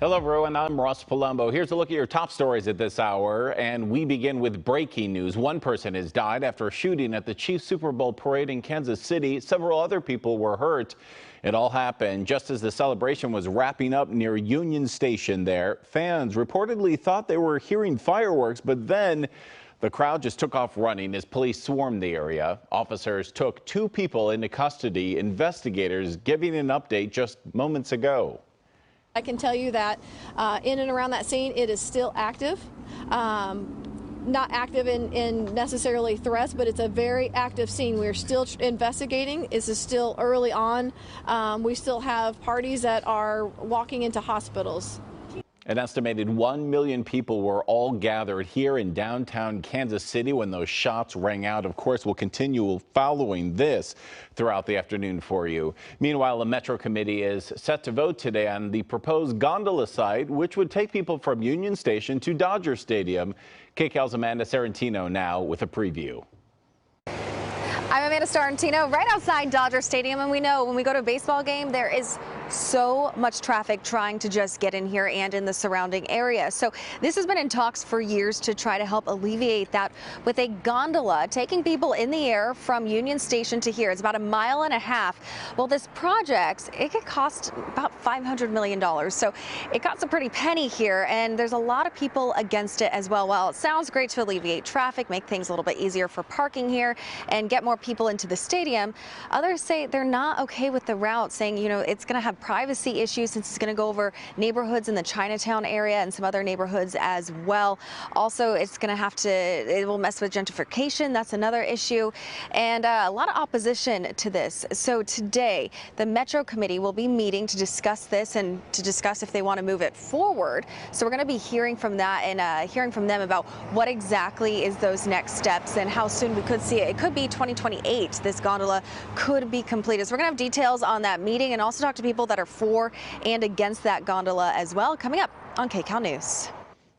Hello, everyone. I'm Ross Palumbo. Here's a look at your top stories at this hour, and we begin with breaking news. One person has died after a shooting at the Chiefs Super Bowl parade in Kansas City. Several other people were hurt. It all happened just as the celebration was wrapping up near Union Station there. Fans reportedly thought they were hearing fireworks, but then the crowd just took off running as police swarmed the area. Officers took 2 people into custody, investigators giving an update just moments ago. I can tell you that in and around that scene, it is still active. Not active in necessarily threats, but it's a very active scene. We're still investigating. This is still early on. We still have parties that are walking into hospitals. An estimated 1 million people were all gathered here in downtown Kansas City when those shots rang out. Of course, we'll continue following this throughout the afternoon for you. Meanwhile, a Metro committee is set to vote today on the proposed gondola site, which would take people from Union Station to Dodger Stadium. KCAL's Amanda Starrantino now with a preview. I'm Amanda Starrantino, right outside Dodger Stadium, and we know when we go to a baseball game, there is so much traffic trying to just get in here and in the surrounding area. So this has been in talks for years to try to help alleviate that with a gondola taking people in the air from Union Station to here. It's about 1.5 miles. Well, this project, it could cost about $500 million. So it got some pretty penny here, and there's a lot of people against it as well. While it sounds great to alleviate traffic, make things a little bit easier for parking here, and get more people into the stadium, others say they're not okay with the route, saying, you know, it's going to have privacy issues since it's going to go over neighborhoods in the Chinatown area and some other neighborhoods as well. Also, it's going to have to, it will mess with gentrification. That's another issue, and a lot of opposition to this. So today, the Metro Committee will be meeting to discuss this and to discuss if they want to move it forward. So we're going to be hearing from that and hearing from them about what exactly is those next steps and how soon we could see it. It could be 2028. This gondola could be completed. So we're going to have details on that meeting and also talk to people that are for and against that gondola as well, coming up on KCAL News.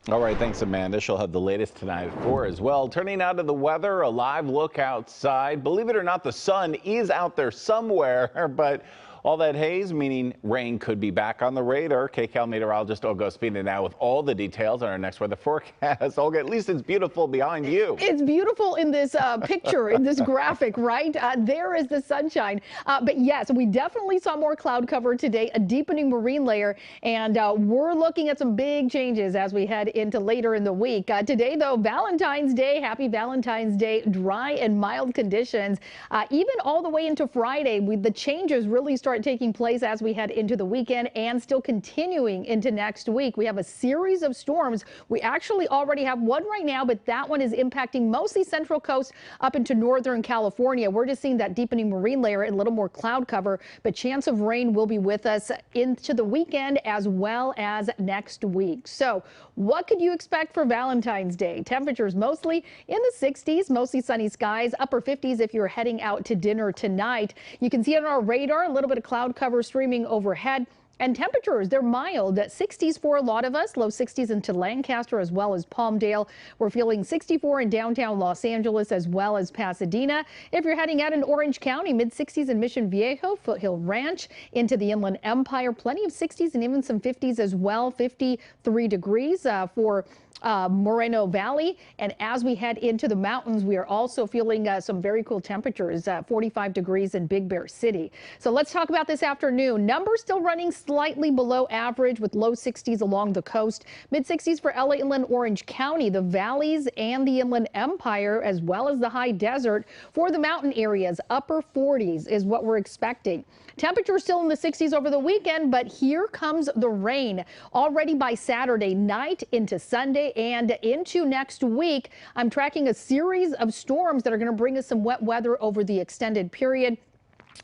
All right, thanks, Amanda. She'll have the latest tonight at 4 as well. Turning out to the weather, a live look outside. Believe it or not, the sun is out there somewhere, but all that haze, meaning rain, could be back on the radar. KCAL meteorologist Olga Ospina now with all the details on our next weather forecast. Olga, at least it's beautiful behind you. It's beautiful in this picture, in this graphic, right? There is the sunshine. But yes, we definitely saw more cloud cover today, a deepening marine layer, and we're looking at some big changes as we head into later in the week. Today, though, Valentine's Day, happy Valentine's Day, dry and mild conditions. Even all the way into Friday, the changes really start taking place as we head into the weekend and still continuing into next week. We have a series of storms. We actually already have one right now, but that one is impacting mostly Central Coast up into Northern California. We're just seeing that deepening marine layer and a little more cloud cover, but chance of rain will be with us into the weekend as well as next week. So what could you expect for Valentine's Day? Temperatures mostly in the 60s, mostly sunny skies, upper 50s if you're heading out to dinner tonight. You can see on our radar a little bit of cloud cover streaming overhead. And temperatures, they're mild at 60s for a lot of us, low 60s into Lancaster as well as Palmdale. We're feeling 64 in downtown Los Angeles as well as Pasadena. If you're heading out in Orange County, mid 60s in Mission Viejo, Foothill Ranch, into the Inland Empire, plenty of 60s and even some 50s as well, 53 degrees for Moreno Valley. And as we head into the mountains, we are also feeling some very cool temperatures, 45 degrees in Big Bear City. So let's talk about this afternoon. Numbers still running slightly below average with low 60s along the coast, mid 60s for LA Inland Orange County, the valleys and the Inland Empire, as well as the high desert. For the mountain areas, upper 40s is what we're expecting. Temperatures still in the 60s over the weekend, but here comes the rain already by Saturday night into Sunday and into next week. I'm tracking a series of storms that are going to bring us some wet weather over the extended period.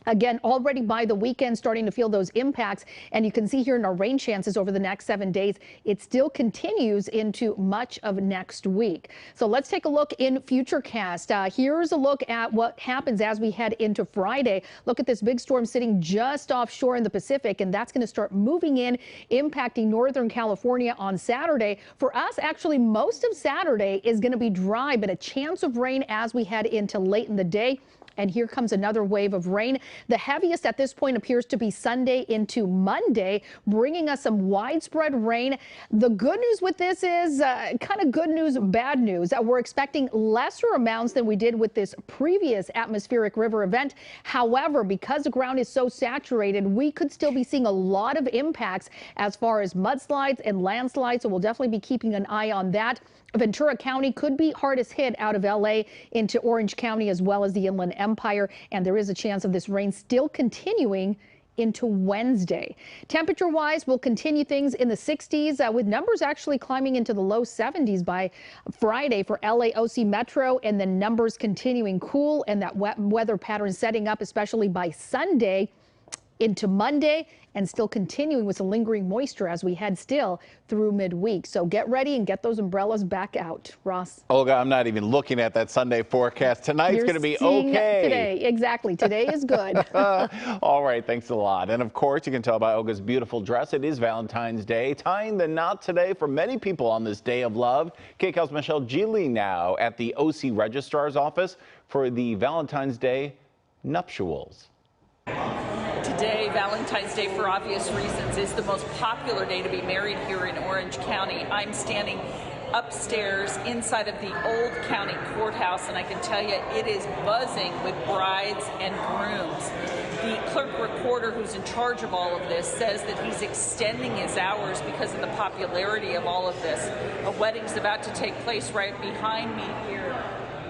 Again, already by the weekend, starting to feel those impacts. And you can see here in our rain chances over the next 7 days, it still continues into much of next week. So let's take a look in Futurecast. Here's a look at what happens as we head into Friday. Look at this big storm sitting just offshore in the Pacific, and that's going to start moving in, impacting Northern California on Saturday. For us, actually, most of Saturday is going to be dry, but a chance of rain as we head into late in the day. And here comes another wave of rain. The heaviest at this point appears to be Sunday into Monday, bringing us some widespread rain. The good news with this is kind of good news, bad news. We're expecting lesser amounts than we did with this previous atmospheric river event. However, because the ground is so saturated, we could still be seeing a lot of impacts as far as mudslides and landslides. So we'll definitely be keeping an eye on that. Ventura County could be hardest hit out of LA into Orange County as well as the Inland Empire. And there is a chance of this rain still continuing into Wednesday. Temperature wise, we'll continue things in the 60s with numbers actually climbing into the low 70s by Friday for LAOC Metro, and then numbers continuing cool and that wet weather pattern setting up especially by Sunday into Monday, and still continuing with some lingering moisture as we head still through midweek. So get ready and get those umbrellas back out. Ross. Olga, I'm not even looking at that Sunday forecast. Tonight's going to be okay. Today, exactly. Today is good. All right, thanks a lot. And of course, you can tell by Olga's beautiful dress, it is Valentine's Day. Tying the knot today for many people on this day of love. KCAL's Michelle Geely now at the OC Registrar's office for the Valentine's Day nuptials. Today, Valentine's Day, for obvious reasons, is the most popular day to be married here in Orange County. I'm standing upstairs inside of the old county courthouse, and I can tell you it is buzzing with brides and grooms. The clerk recorder who's in charge of all of this says that he's extending his hours because of the popularity of all of this. A wedding's about to take place right behind me here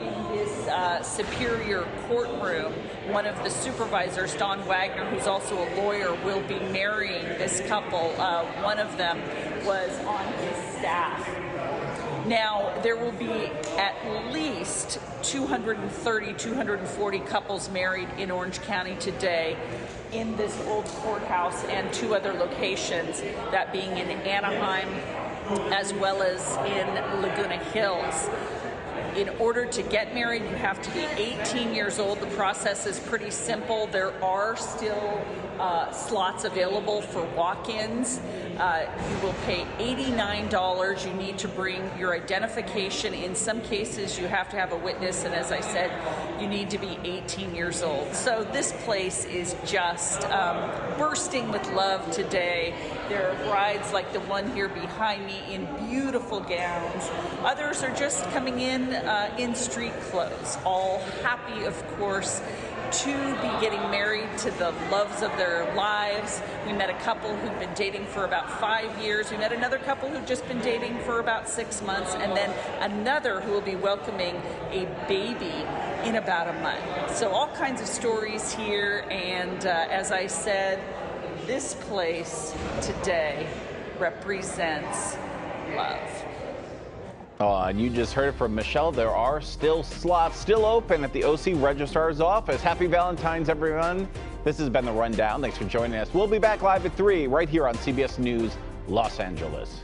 in this Superior courtroom. One of the supervisors, Don Wagner, who's also a lawyer, will be marrying this couple. One of them was on his staff. Now, there will be at least 230, 240 couples married in Orange County today in this old courthouse and two other locations, that being in Anaheim as well as in Laguna Hills. In order to get married, you have to be 18 years old. The process is pretty simple. There are still slots available for walk-ins. You will pay $89. You need to bring your identification. In some cases, you have to have a witness, and as I said, you need to be 18 years old. So this place is just bursting with love today. There are brides like the one here behind me in beautiful gowns. Others are just coming in street clothes, all happy, of course, to be getting married to the loves of their lives. We met a couple who've been dating for about 5 years. We met another couple who've just been dating for about 6 months, and then another who will be welcoming a baby in about a month. So all kinds of stories here, and as I said, this place today represents love. And you just heard it from Michelle. There are still slots still open at the OC Registrar's office. Happy Valentine's, everyone. This has been The Rundown. Thanks for joining us. We'll be back live at 3 right here on CBS News Los Angeles.